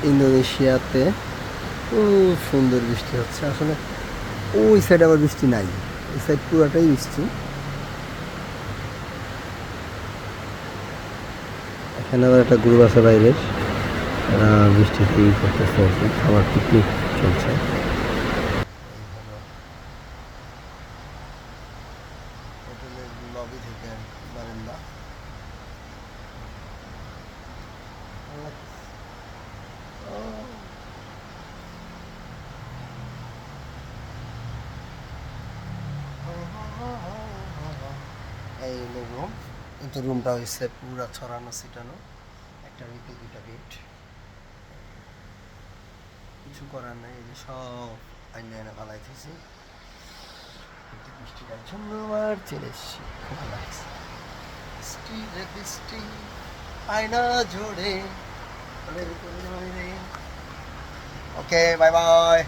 ইন্দোনেশিয়াতে খুব সুন্দর বৃষ্টি হচ্ছে আসলে। ওই সাইড আবার বৃষ্টি নাই, এই সাইড পুরাটাই বৃষ্টি। এখানে আবার একটা গ্রুপ আছে বাইরের, এরা বৃষ্টিতে ই করতেছে আর কি, খাবার পিকনিক চলছে। হোটেলের লবি থেকে বারান্দা। এই হলো রুম, কিন্তু রুমটা হয়েছে পুরা ছড়ানো ছিটানো, একটা ভিতরে দুইটা বেড। কিছু করার নাই, এই যে সব আইনে এনে ফালাইতেছি, কিন্তু বৃষ্টিটার জন্য আর চলে এসছি। খুব ভালো লাগছে। বৃষ্টি রে বৃষ্টি, আয়না ঝরে। ওকে, বাই বাই।